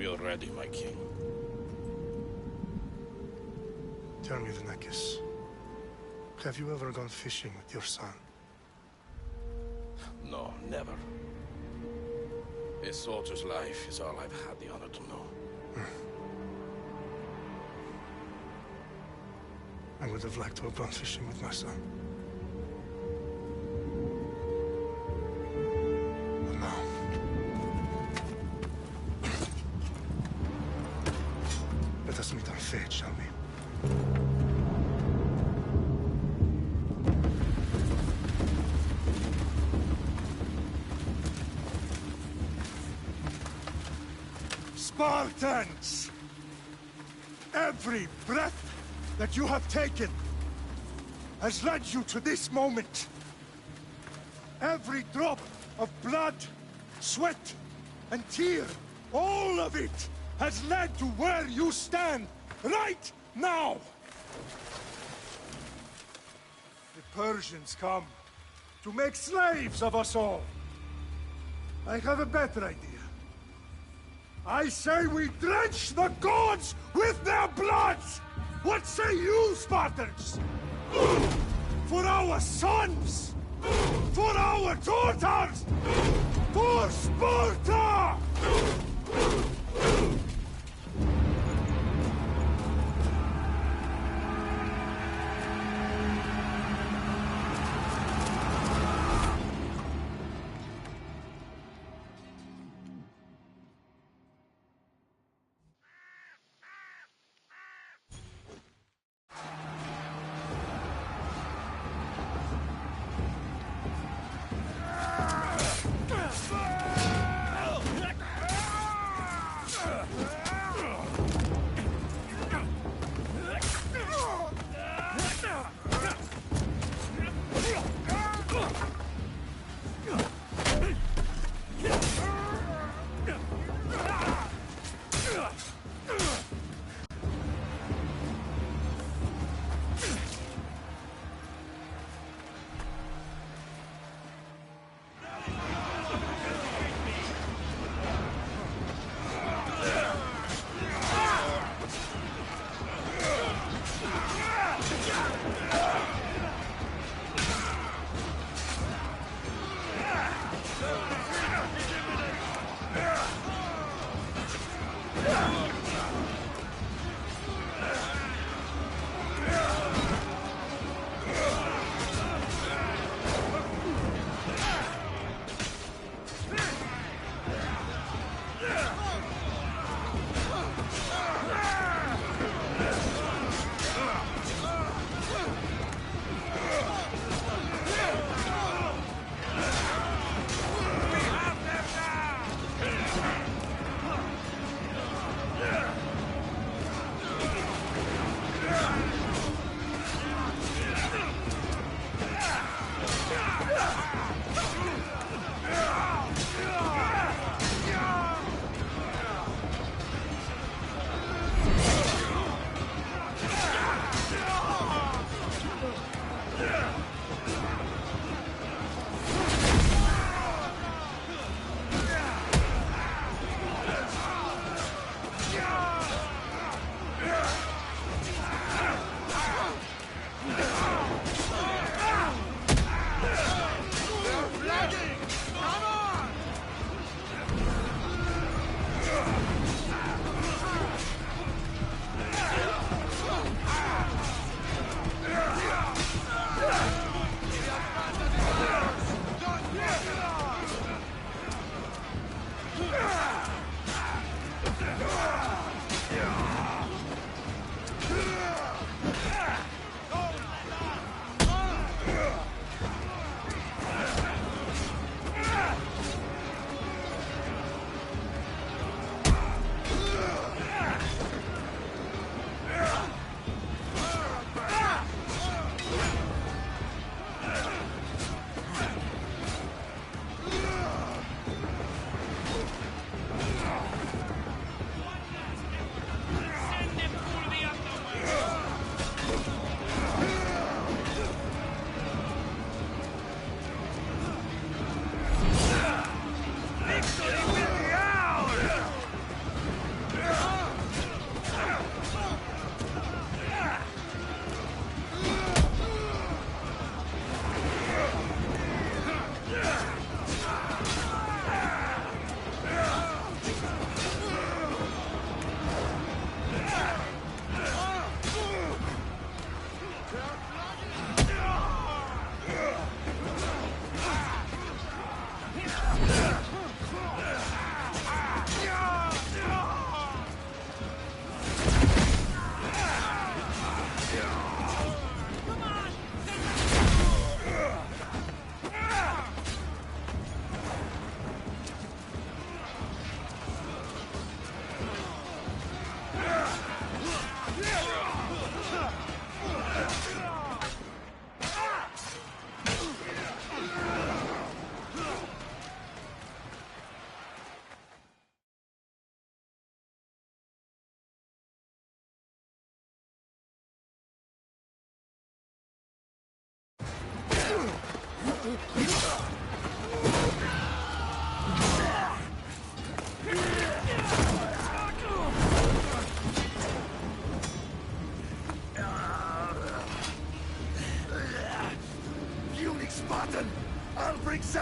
We are ready, my king. Tell me, Venekis, have you ever gone fishing with your son? No, never. A soldier's life is all I've had the honor to know. I would have liked to have gone fishing with my son. But now... Let us meet on fate, shall we? Spartans! Every breath that you have taken has led you to this moment. Every drop of blood, sweat, and tear, all of it has led to where you stand right now. The Persians come to make slaves of us all. I have a better idea. I say we drench the gods with their blood! What say you, Spartans? For our sons! For our daughters! For Sparta!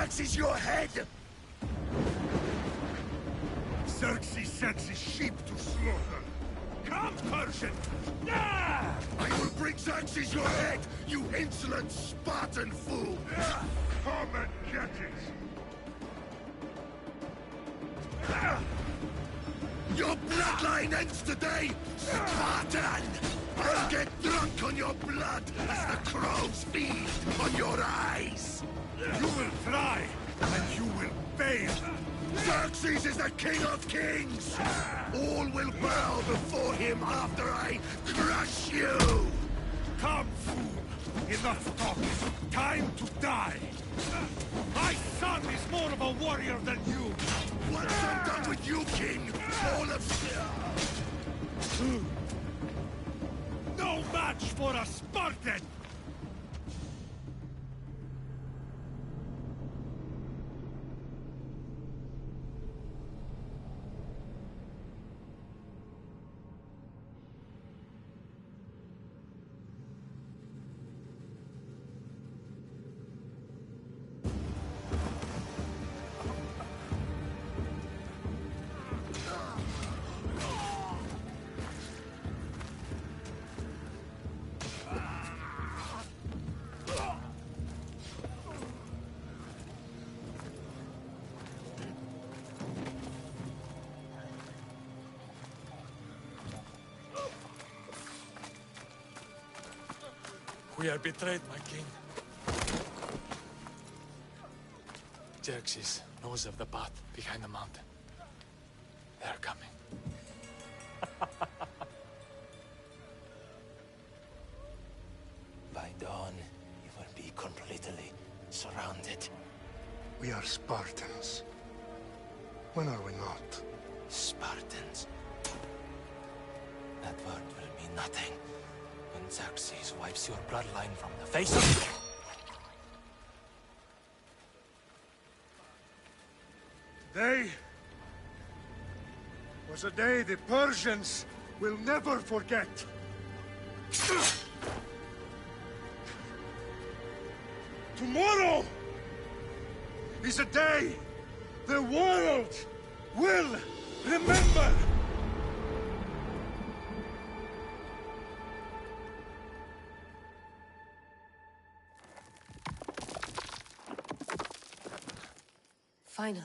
Xerxes your head! Xerxes sends his sheep to slaughter. Come, Persian! Ah! I will bring Xerxes your head, you insolent Spartan fool! Come and get it! Your bloodline ends today, Spartan! I'll get drunk on your blood as the crows feed on your eyes! You will try, and you will fail! Xerxes is the king of kings! All will bow before him after I crush you! Come, fool! Enough talking! Time to die! My son is more of a warrior than you! Once I'm done with you, king, all of... No match for a Spartan! We are betrayed, my king. Xerxes knows of the path behind the mountain. They are coming. By dawn, you will be completely surrounded. We are Spartans. When are we not? Spartans. That word will mean nothing when Xerxes wipes your bloodline from the face of... Today was a day the Persians will never forget. Tomorrow is a day the world will remember. Finally.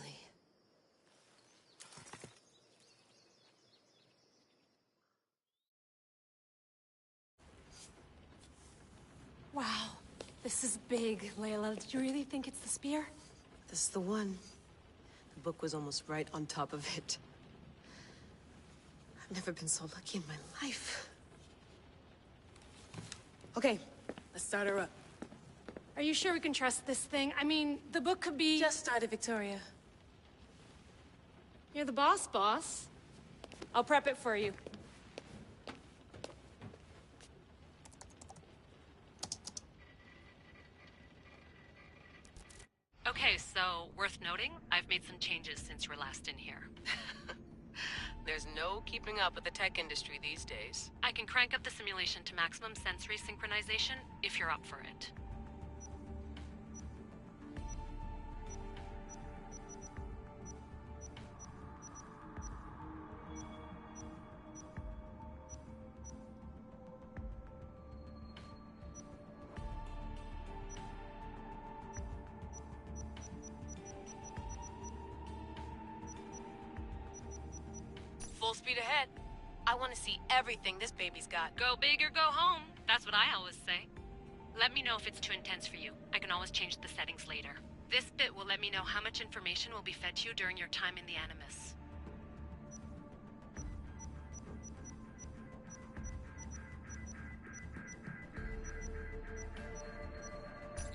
Wow, this is big, Layla. Did you really think it's the spear? This is the one. The book was almost right on top of it. I've never been so lucky in my life. Okay, let's start her up. Are you sure we can trust this thing? I mean, the book could be... Just started, Victoria. You're the boss. I'll prep it for you. Okay, so, worth noting, I've made some changes since you were last in here. There's no keeping up with the tech industry these days. I can crank up the simulation to maximum sensory synchronization, if you're up for it. Full speed ahead. I want to see everything this baby's got. Go big or go home. That's what I always say. Let me know if it's too intense for you. I can always change the settings later. This bit will let me know how much information will be fed to you during your time in the Animus.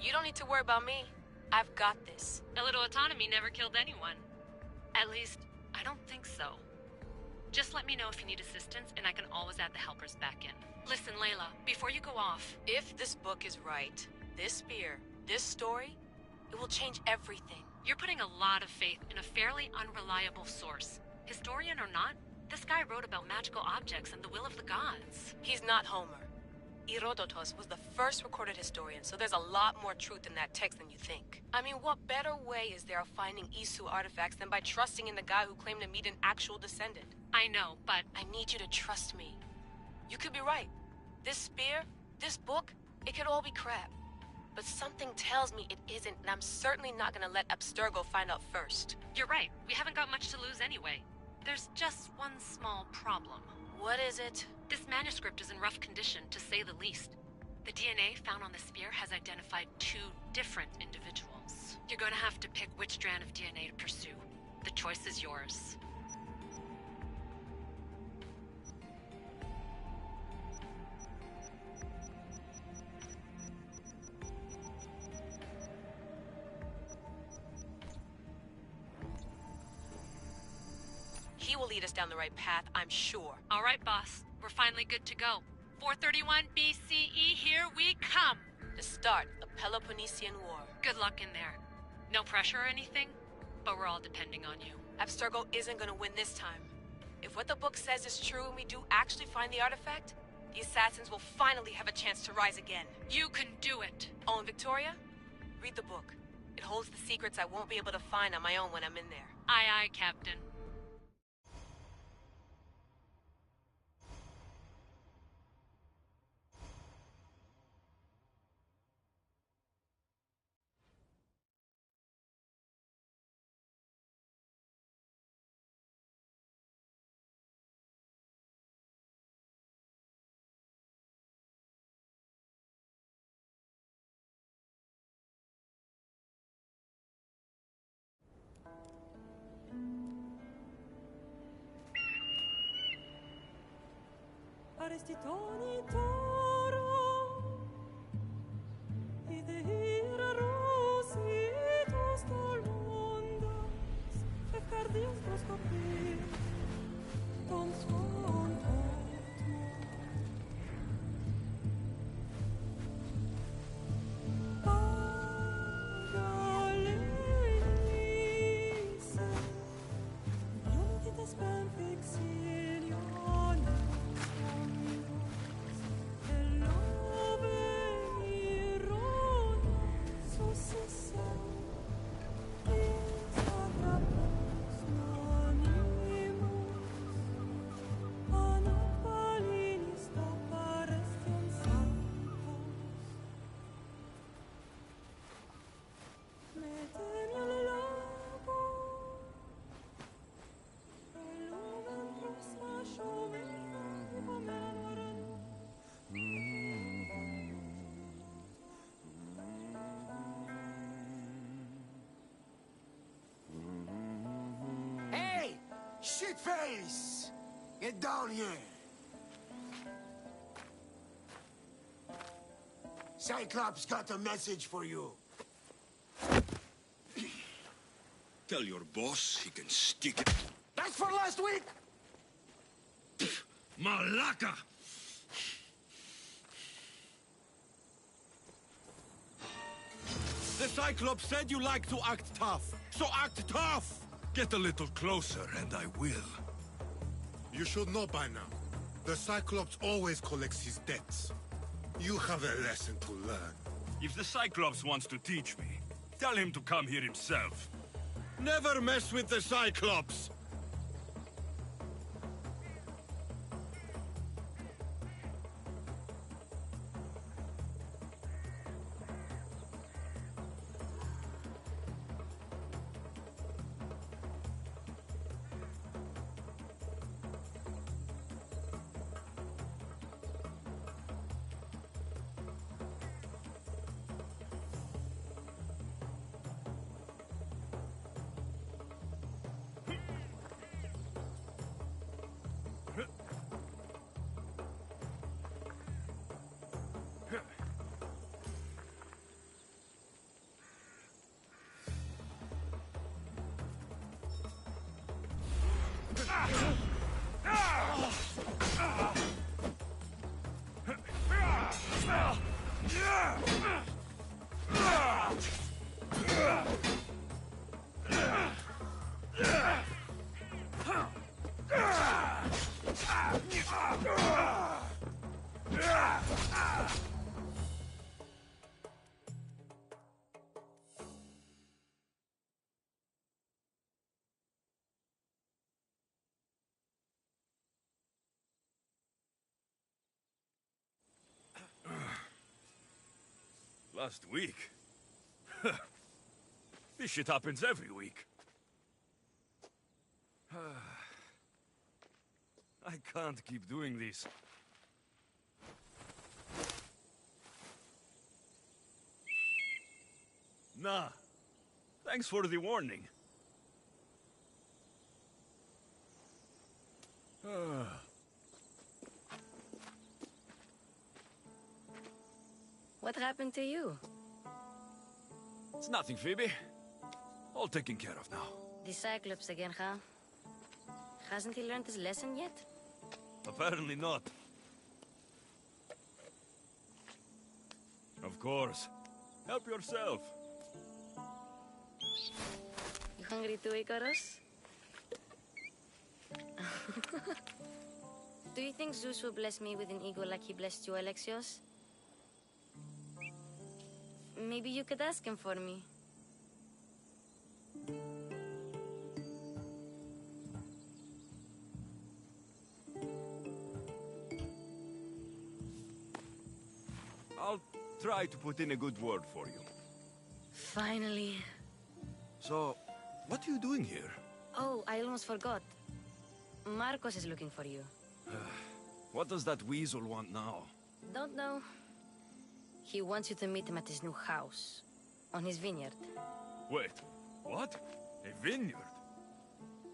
You don't need to worry about me. I've got this. A little autonomy never killed anyone. At least, I don't think so. Just let me know if you need assistance, and I can always add the helpers back in. Listen, Layla, before you go off... If this book is right, this spear, this story, it will change everything. You're putting a lot of faith in a fairly unreliable source. Historian or not, this guy wrote about magical objects and the will of the gods. He's not Homer. Herodotus was the first recorded historian, so there's a lot more truth in that text than you think. I mean, what better way is there of finding Isu artifacts than by trusting in the guy who claimed to meet an actual descendant? I know, but I need you to trust me. You could be right. This spear, this book, it could all be crap. But something tells me it isn't, and I'm certainly not gonna let Abstergo find out first. you're right. We haven't got much to lose anyway. There's just one small problem. What is it? This manuscript is in rough condition, to say the least. The DNA found on the spear has identified 2 different individuals. You're gonna have to pick which strand of DNA to pursue. The choice is yours. He will lead us down the right path, I'm sure. All right, boss. We're finally good to go. 431 BCE, here we come! To start the Peloponnesian War. Good luck in there. No pressure or anything, but we're all depending on you. Abstergo isn't gonna win this time. If what the book says is true and we do actually find the artifact, the assassins will finally have a chance to rise again. You can do it! Oh, and Victoria? Read the book. It holds the secrets I won't be able to find on my own when I'm in there. Aye, aye, Captain. Arestitoni toro, idehira rositos tolmondas, efcardias proscopir, ton son Shitface! Get down here! Cyclops got a message for you. Tell your boss he can stick it. That's for last week! Malaka! The Cyclops said you like to act tough, so act tough! Get a little closer and I will. You should know by now. The Cyclops always collects his debts. You have a lesson to learn. If the Cyclops wants to teach me, tell him to come here himself. Never mess with the Cyclops! Last week? This shit happens every week. I can't keep doing this. Nah. Thanks for the warning. What happened to you? It's nothing, Phoebe. All taken care of now. The Cyclops again, huh? Hasn't he learned his lesson yet? Apparently not. Of course. Help yourself. You hungry too, Icarus? Do you think Zeus will bless me with an ego like he blessed you, Alexios? Maybe you could ask him for me. I'll try to put in a good word for you. Finally. So, what are you doing here? Oh, I almost forgot. Marcos is looking for you. What does that weasel want now? Don't know. He wants you to meet him at his new house. On his vineyard. Wait, what? A vineyard?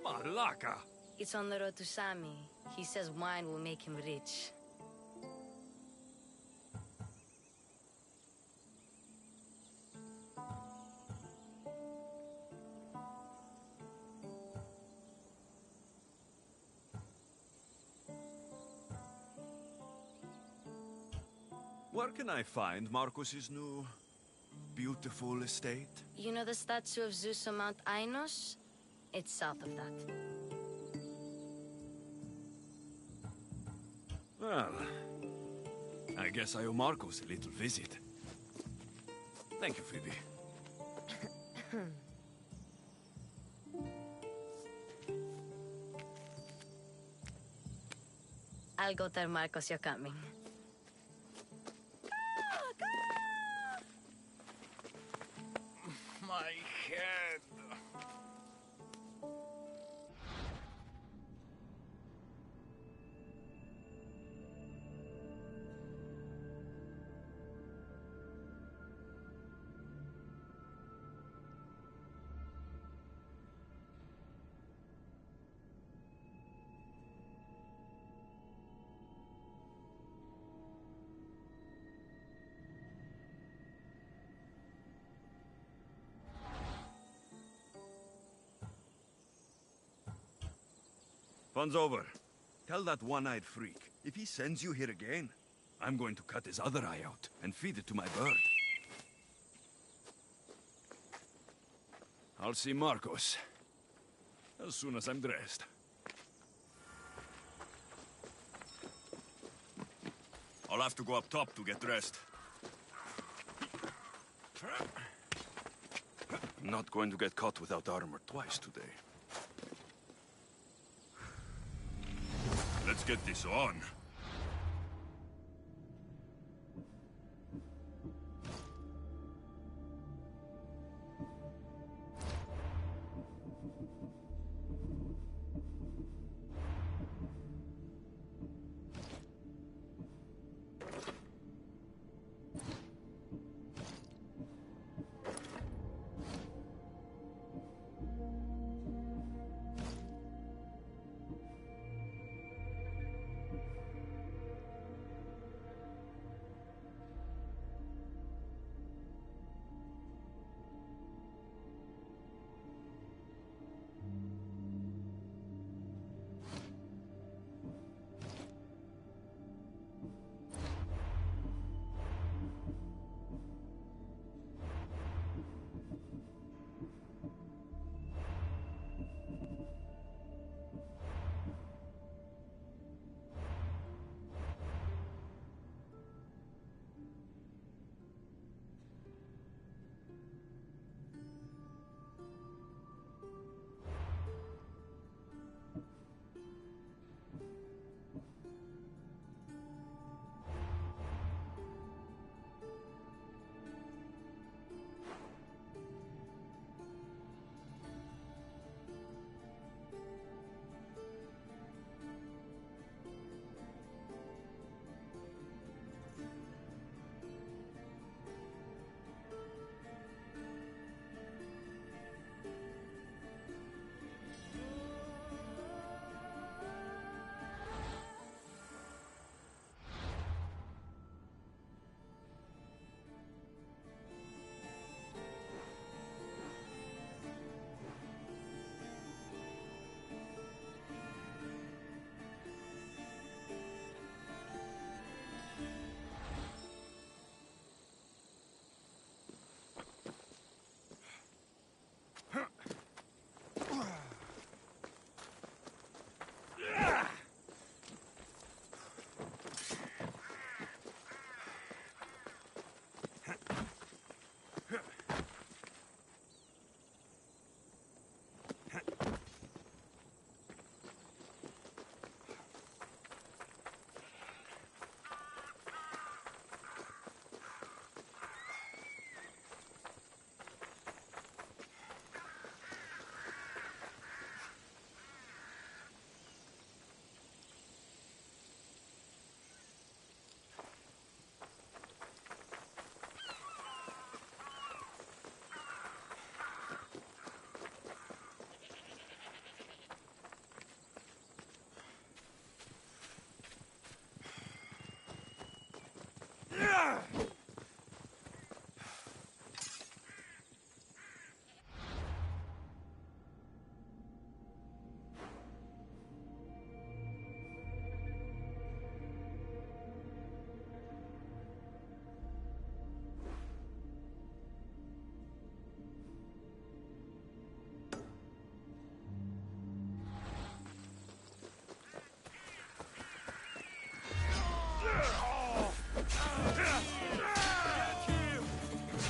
Malaka! It's on the road to Sami. He says wine will make him rich. Where can I find Marcos's new, beautiful estate? You know the statue of Zeus on Mount Ainos? It's south of that. Well, I guess I owe Marcos a little visit. Thank you, Phoebe. I'll go tell Marcos you're coming. My head. Fun's over. Tell that one-eyed freak, if he sends you here again, I'm going to cut his other eye out and feed it to my bird. I'll see Marcos as soon as I'm dressed. I'll have to go up top to get dressed. I'm not going to get caught without armor twice today. Let's get this on.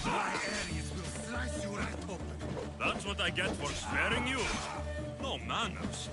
My Ares will slice you right open. That's what I get for sparing you. No manners.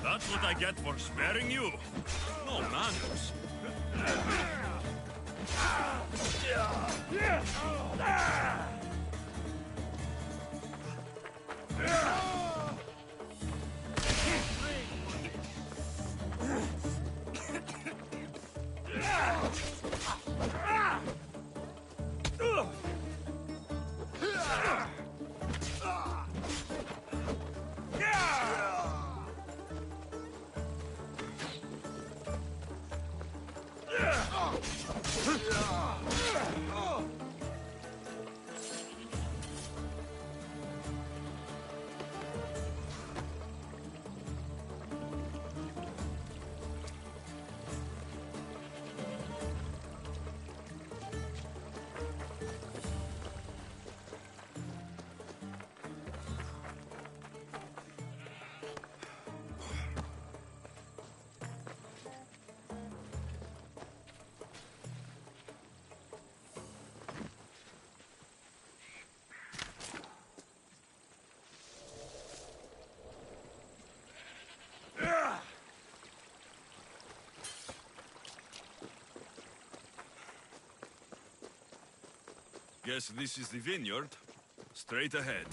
That's what I get for sparing you. No manners. Guess this is the vineyard. Straight ahead.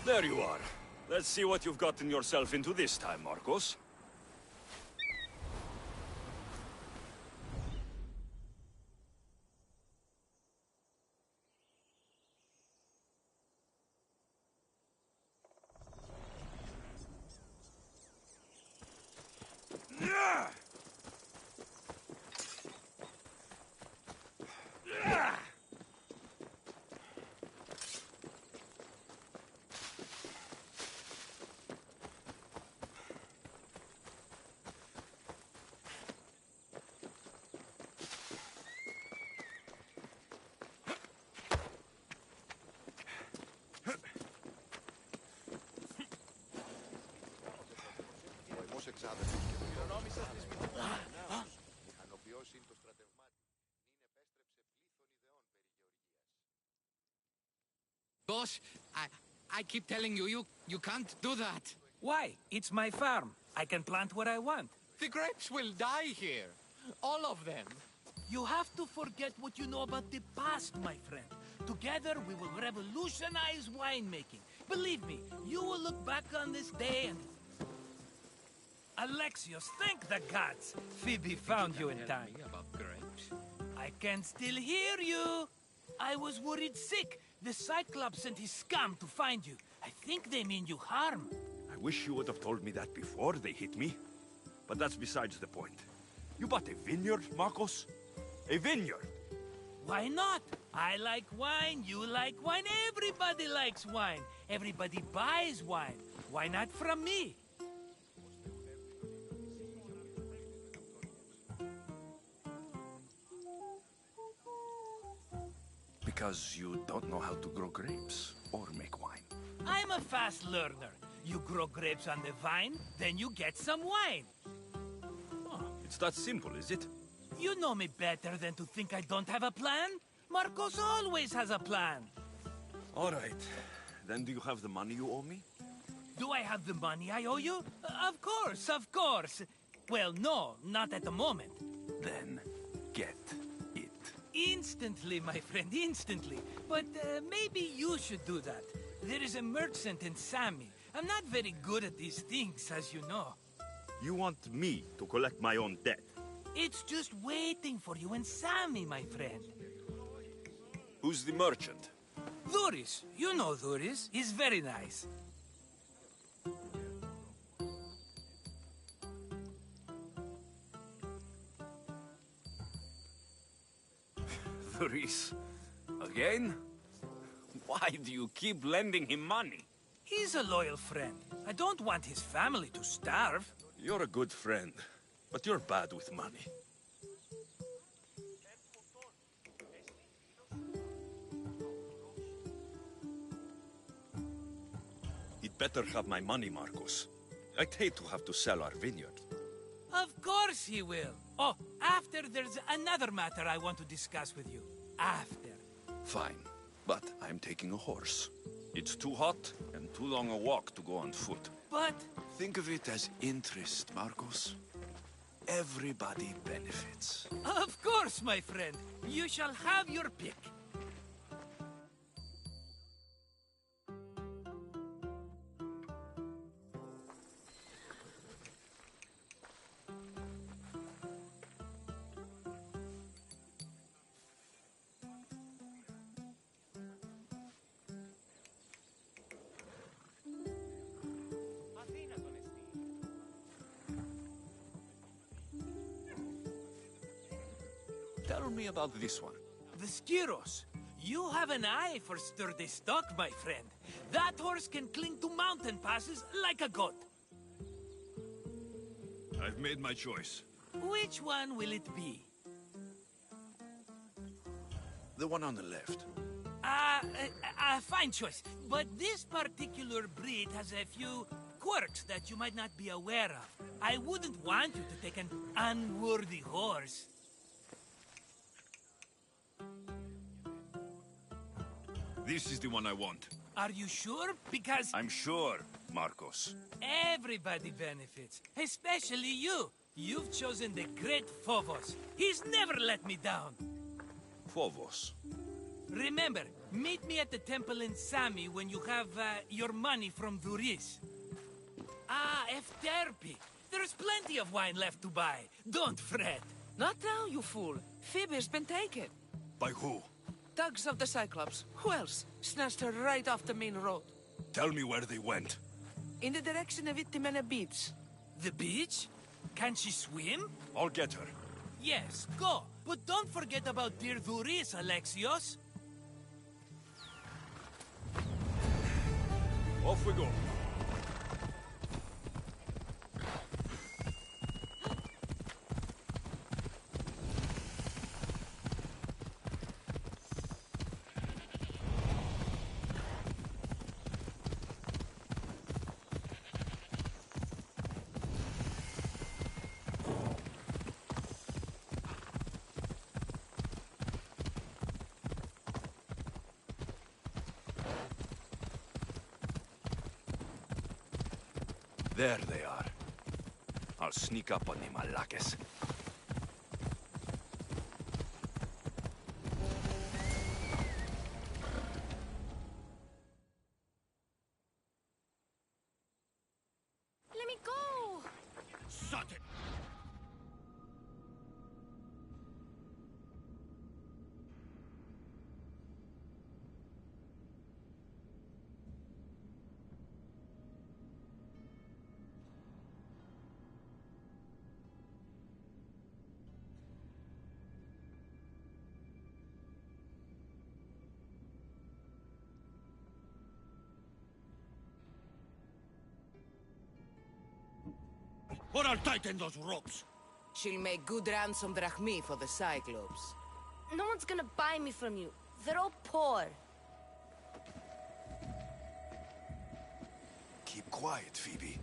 There you are. Let's see what you've gotten yourself into this time, Marcos. Boss, I keep telling you can't do that. Why? It's my farm. I can plant what I want. The grapes will die here. All of them. You have to forget what you know about the past, my friend. Together, we will revolutionize winemaking. Believe me, you will look back on this day and... Alexios, thank the gods! Phoebe found you in time. About grapes? I can still hear you! I was worried sick. The Cyclops sent his scum to find you. I think they mean you harm. I wish you would have told me that before they hit me. But that's besides the point. You bought a vineyard, Marcos? A vineyard? Why not? I like wine, you like wine, everybody likes wine. Everybody buys wine. Why not from me? Because you don't know how to grow grapes or make wine. I'm a fast learner. You grow grapes on the vine, then you get some wine. Oh, it's that simple, is it? You know me better than to think I don't have a plan. Marcos always has a plan. All right. Then do you have the money you owe me? Do I have the money I owe you? Of course, of course. Well, no, not at the moment. Then get it. Instantly, my friend, instantly. But maybe you should do that. There is a merchant in Sami. I'm not very good at these things, as you know. You want me to collect my own debt? It's just waiting for you in Sami, my friend. Who's the merchant? Dhuris. You know Dhuris. He's very nice. Dhuris? Again? Why do you keep lending him money? He's a loyal friend. I don't want his family to starve. You're a good friend, but you're bad with money. He'd better have my money, Marcos. I'd hate to have to sell our vineyard. Of course he will. Oh, after there's another matter I want to discuss with you. After. Fine, but I'm taking a horse. It's too hot and too long a walk to go on foot. But... Think of it as interest, Marcos. Everybody benefits. Of course, my friend. You shall have your pick. Tell me about this one. The Skiros. You have an eye for sturdy stock, my friend. That horse can cling to mountain passes like a goat. I've made my choice. Which one will it be? The one on the left. Fine choice. But this particular breed has a few quirks that you might not be aware of. I wouldn't want you to take an unworthy horse. This is the one I want. Are you sure? Because... I'm sure, Marcos. Everybody benefits, especially you. You've chosen the great Phobos. He's never let me down. Phobos? Remember, meet me at the temple in Sami when you have your money from Dhuris. Ah, Efterpi. There's plenty of wine left to buy. Don't fret. Not now, you fool. Phoebe's been taken. By who? Thugs of the Cyclops. Who else? Snatched her right off the main road. Tell me where they went. In the direction of Itimena Beach. The beach? Can she swim? I'll get her. Yes, go. But don't forget about dear Dhuris, Alexios. Off we go. There they are. I'll sneak up on the Malakes. Let me go! Shut it! Or I'll tighten those ropes. She'll make good ransom drachmi for the Cyclops. No one's gonna buy me from you. They're all poor. Keep quiet, Phoebe.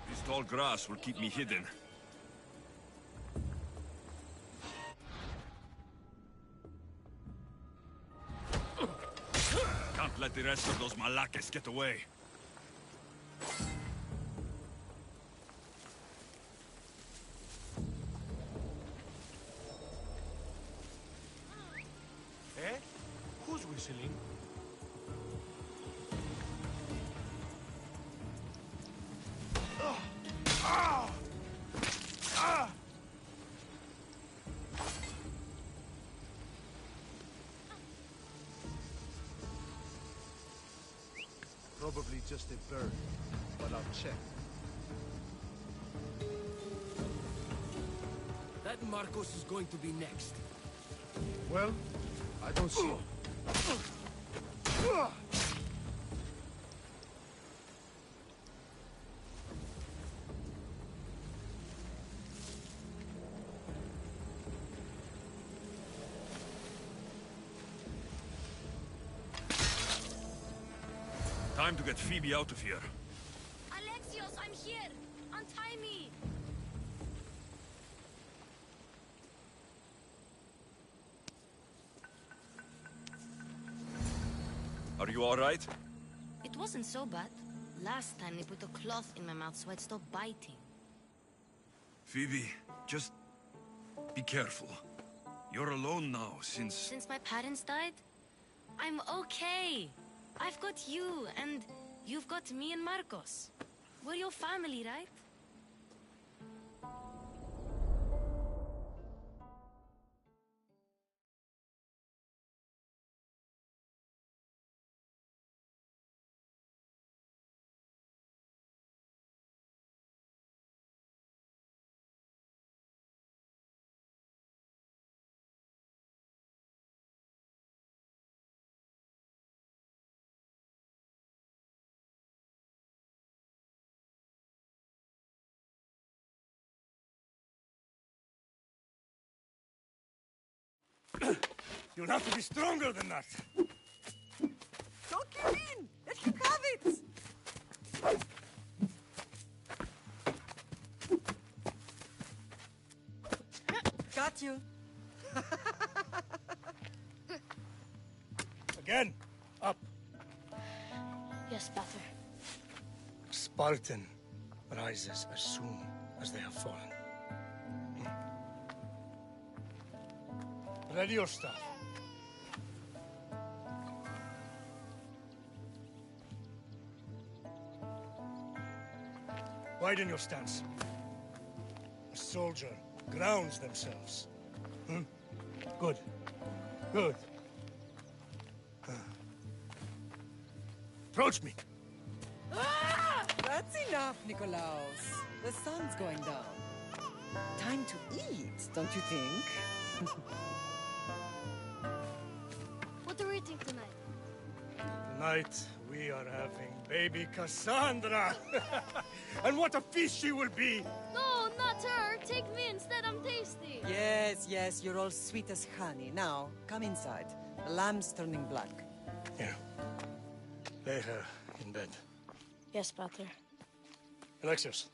This tall grass will keep me hidden. Can't let the rest of those Malakes get away. Eh? Who's whistling? Probably just a bird, but I'll check. That Marcos is going to be next. Well, I don't see it. Time to get Phoebe out of here. Alexios, I'm here! Untie me! Are you all right? It wasn't so bad. Last time they put a cloth in my mouth so I'd stop biting. Phoebe, just be careful. You're alone now since... Since my parents died? I'm okay. I've got you, and you've got me and Marcos. We're your family, right? You'll have to be stronger than that. Don't give in! Let him have it! Got you. Again. Up. Yes, Pater. Spartan rises as soon as they have fallen. Ready your staff. Widen your stance. A soldier grounds themselves. Good. Good. Approach me. That's enough, Nikolaos. The sun's going down. Time to eat, don't you think? What are we eating tonight? Tonight, we are having baby Cassandra. And what a feast she will be! No, not her! Take me instead, I'm tasty! Yes, yes, you're all sweet as honey. Now, come inside. The lamb's turning black. Here. Lay her in bed. Yes, Pater. Alexios.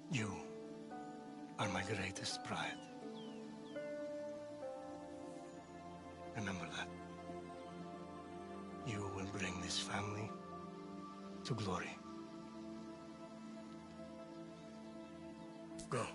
You are my greatest pride. Remember that. You will bring this family to glory. Go.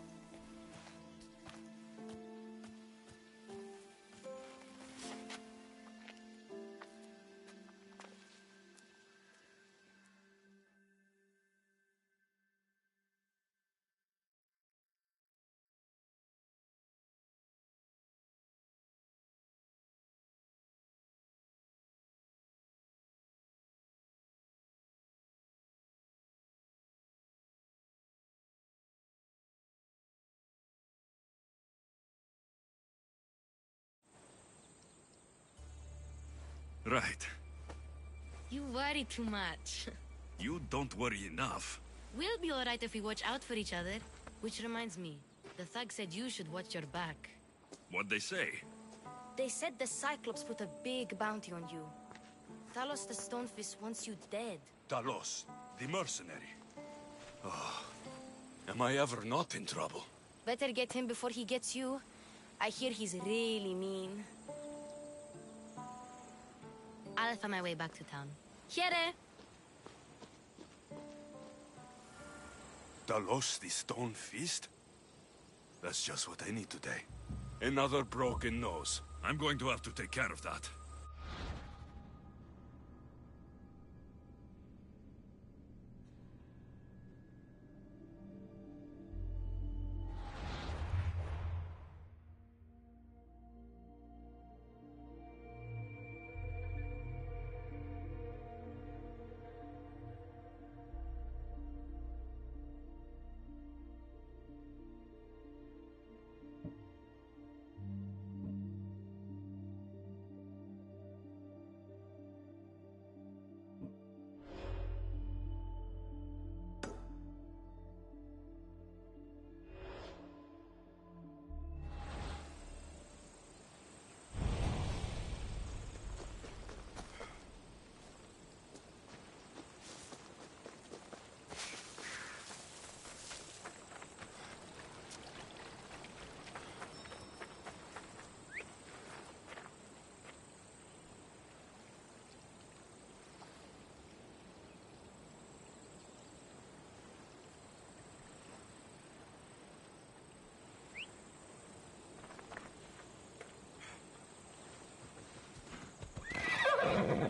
Right. You worry too much. You don't worry enough. We'll be alright if we watch out for each other. Which reminds me, the thug said you should watch your back. What'd they say? They said the Cyclops put a big bounty on you. Talos the Stonefist wants you dead. Talos, the mercenary. Oh, am I ever not in trouble? Better get him before he gets you. I hear he's really mean. I'll find my way back to town. Here! Talos, the Stone Fist? That's just what I need today. Another broken nose. I'm going to have to take care of that.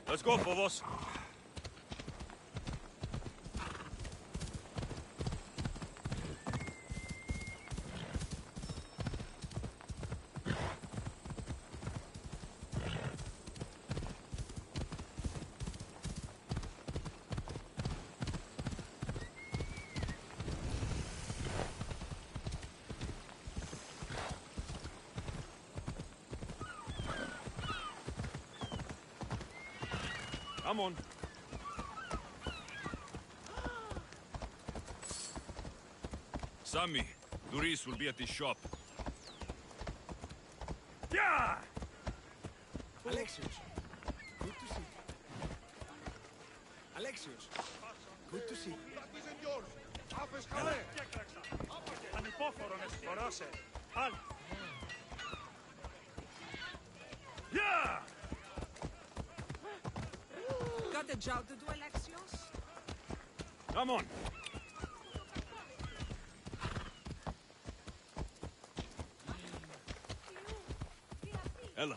Let's go, Phobos. Come on. Sammy, Duris will be at the shop. Yeah! Alexios, good to see you. Alexios, good to see you. Ανυπόφορο να συγχωρώσαι. Άλλη. Yeah! Got a job to do, Alexios? Come on. Ella.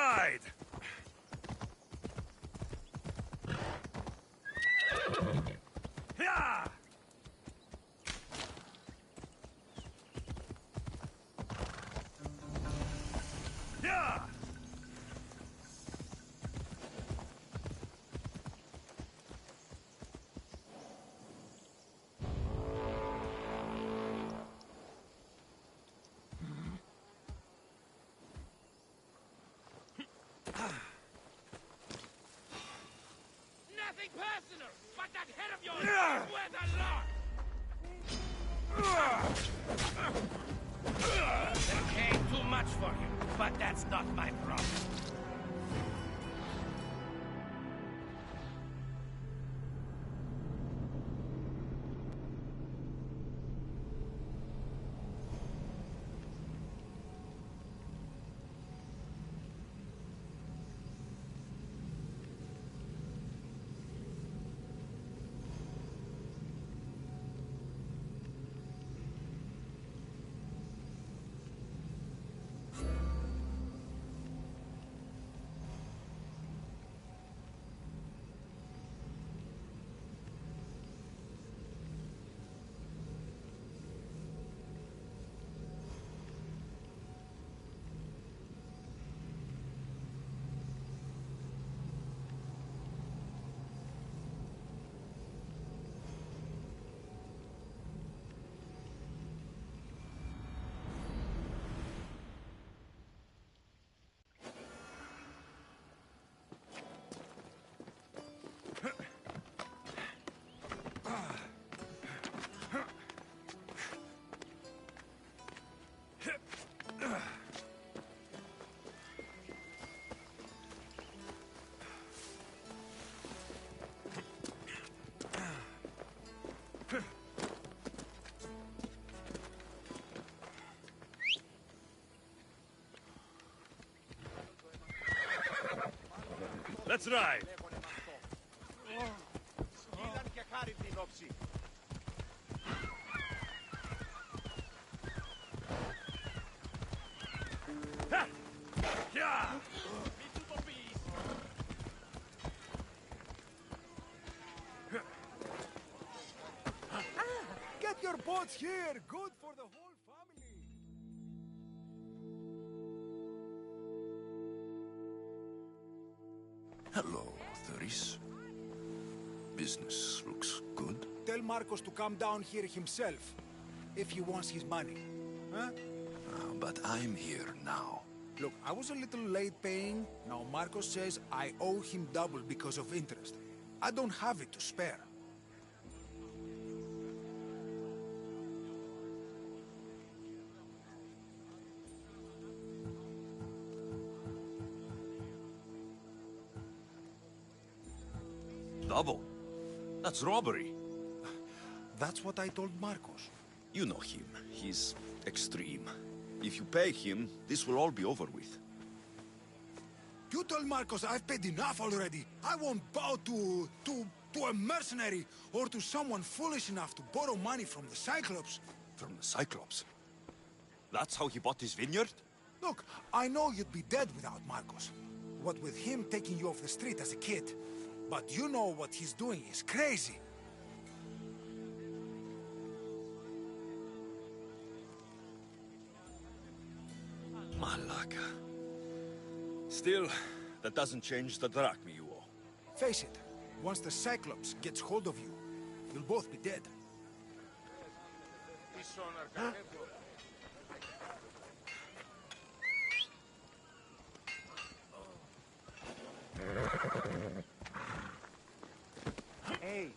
ride! Yeah! Yeah! Nothing personal, but that head of yours is worth a lot! They're paying too much for him, but that's not my problem. Let's ride! Ha! Yeah! Get your boats here! Good for the whole family! Hello, Thuris. Business looks good. Tell Marcos to come down here himself, if he wants his money. Huh? But I'm here now. Look, I was a little late paying. Now Marcos says I owe him double because of interest. I don't have it to spare. Double? That's robbery. That's what I told Marcos. You know him. He's extreme. If you pay him, this will all be over with. You told Marcos I've paid enough already. I won't bow to a mercenary or to someone foolish enough to borrow money from the Cyclops. From the Cyclops? That's how he bought his vineyard? Look, I know you'd be dead without Marcos. What with him taking you off the street as a kid. But you know what he's doing is crazy. Malaka. Still, that doesn't change the drachma you owe. Face it, once the Cyclops gets hold of you, you'll both be dead. Hey.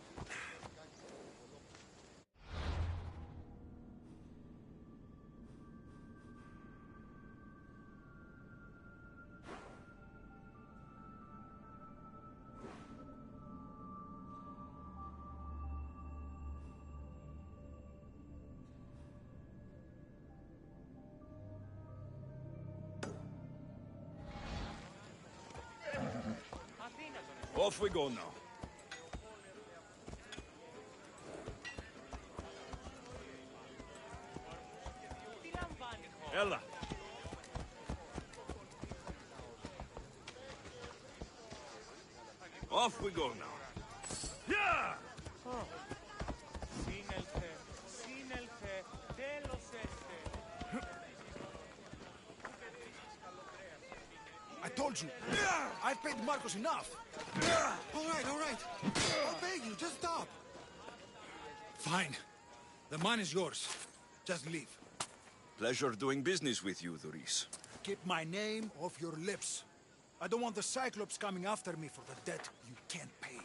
Off we go now. Ella. Off we go now. Yeah! I told you. I've paid Marcos enough. All right, all right. I'll beg you, just stop. Fine. The man is yours. Just leave. Pleasure doing business with you, Duris. Keep my name off your lips. I don't want the Cyclops coming after me for the debt you can't pay.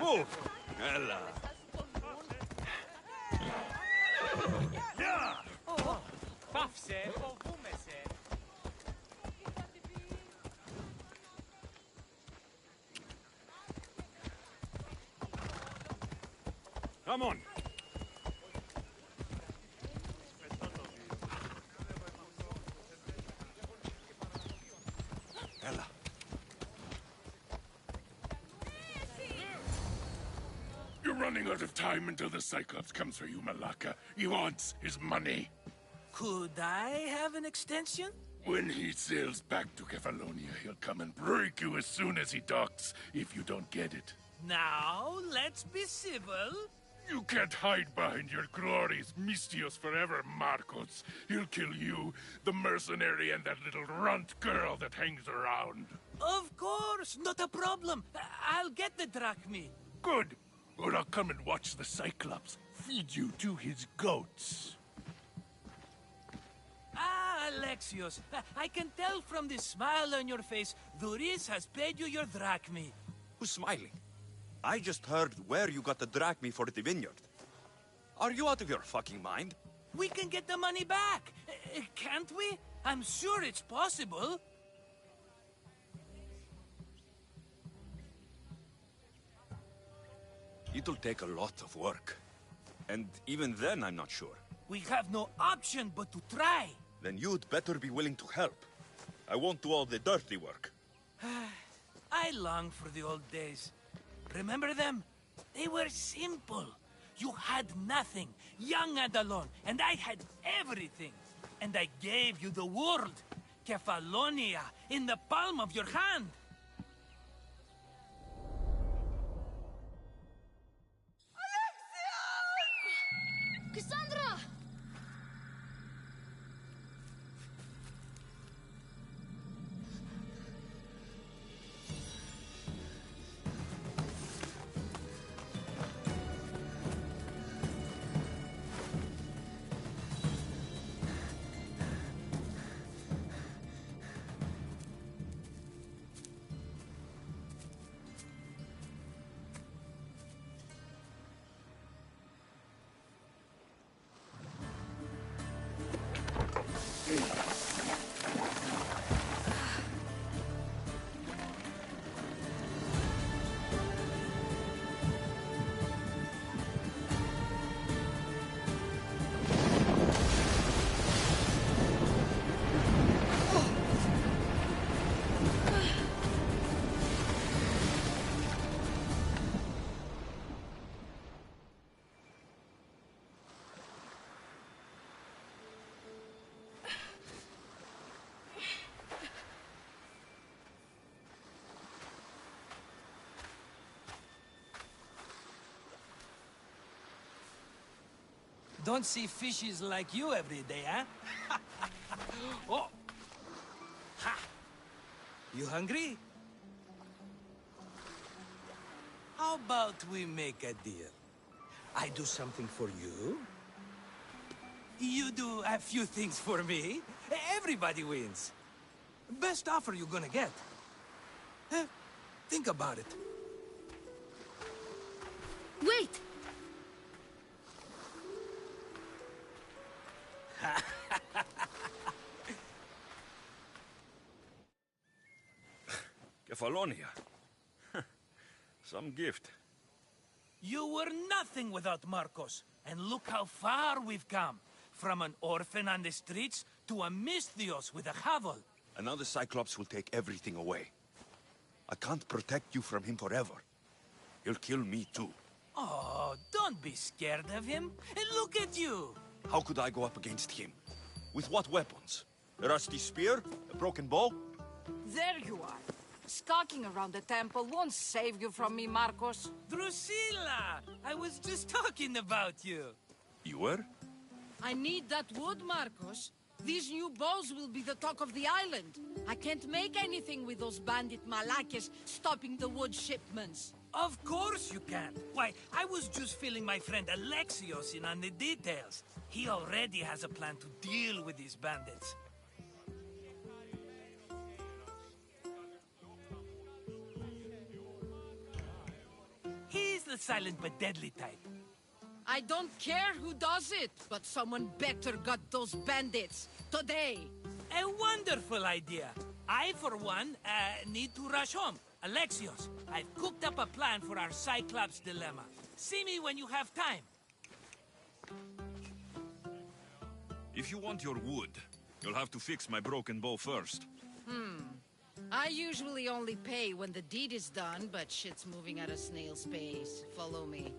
Move! Ella! Yeah! Παύσε, φοβούμεσαι. Come on! Ella! You're running out of time until the Cyclops comes for you, Malaka. He wants his money. Could I have an extension? When he sails back to Kefalonia, he'll come and break you as soon as he docks, if you don't get it. Now, let's be civil. You can't hide behind your glorious Mistios forever, Marcos. He'll kill you, the mercenary, and that little runt girl that hangs around. Of course, not a problem. I'll get the drachmi. Good. Or I'll come and watch the Cyclops feed you to his goats. Ah, Alexios, I can tell from the smile on your face, Duris has paid you your drachmi. Who's smiling? I just heard where you got the drachmi for the vineyard. Are you out of your fucking mind? We can get the money back, can't we? I'm sure it's possible. It'll take a lot of work. And even then, I'm not sure. We have no option but to try. Then you'd better be willing to help. I won't do all the dirty work. I long for the old days. Remember them? They were simple. You had nothing, young and alone, and I had everything. And I gave you the world, Kefalonia, in the palm of your hand. Cassandra! Don't see fishes like you every day, huh? Oh! Ha! You hungry? How about we make a deal? I do something for you. You do a few things for me. Everybody wins. Best offer you're gonna get. Think about it. Wait! Kefalonia. Some gift. You were nothing without Marcos. And look how far we've come. From an orphan on the streets to a Misthios with a Havel. And now the Cyclops will take everything away. I can't protect you from him forever. He'll kill me too. Oh, don't be scared of him. And look at you. How could I go up against him? With what weapons? A rusty spear? A broken bow? There you are. Skulking around the temple won't save you from me, Marcos. Drusilla! I was just talking about you. You were? I need that wood, Marcos. These new bows will be the talk of the island. I can't make anything with those bandit malakes stopping the wood shipments. Of course you can. Why, I was just filling my friend Alexios in on the details. He already has a plan to deal with these bandits. He's the silent but deadly type. I don't care who does it, but someone better got those bandits. Today. A wonderful idea. I, for one, need to rush home. Alexios, I've cooked up a plan for our Cyclops dilemma. See me when you have time. If you want your wood, you'll have to fix my broken bow first. I usually only pay when the deed is done, but shit's moving at a snail's pace. Follow me.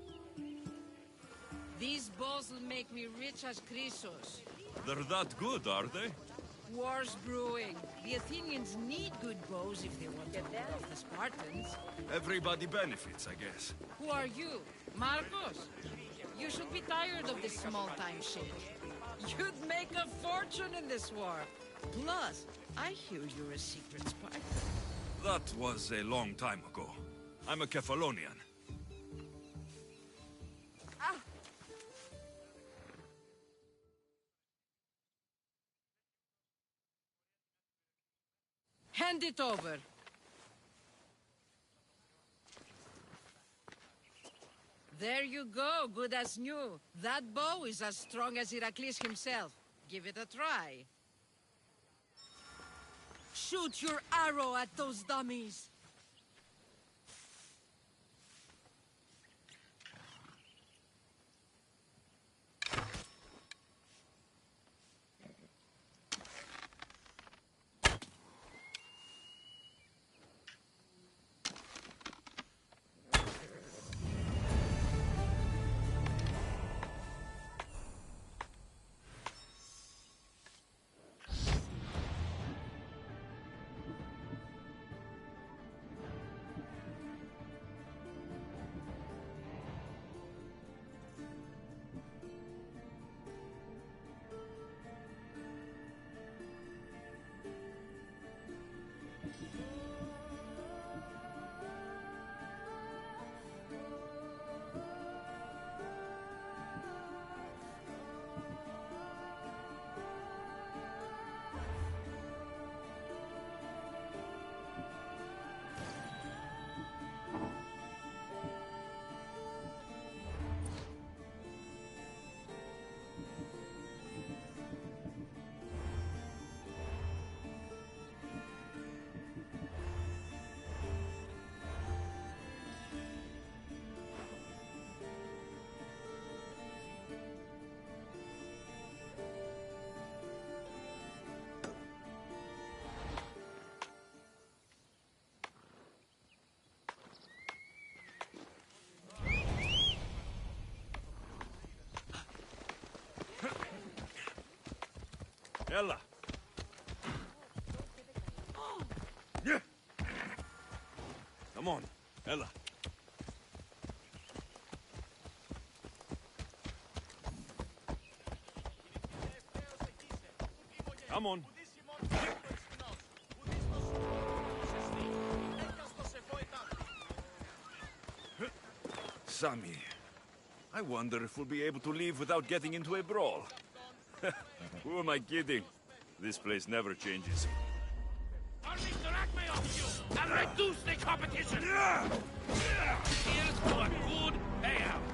These bows will make me rich as Chrysos. They're that good, are they? War's brewing. The Athenians need good bows if they want to hold off the Spartans. Everybody benefits, I guess. Who are you? Marcos? You should be tired of this small-time shit. You'd make a fortune in this war. Plus, I hear you're a secret Spartan. That was a long time ago. I'm a Kefalonian. Hand it over. There you go, good as new. That bow is as strong as Heracles himself. Give it a try. Shoot your arrow at those dummies. Ella! Come on, Ella. Come on. Sammy, I wonder if we'll be able to leave without getting into a brawl. Who am I kidding? This place never changes. I'll make the Acme off you and reduce the competition! Here's to a good payout!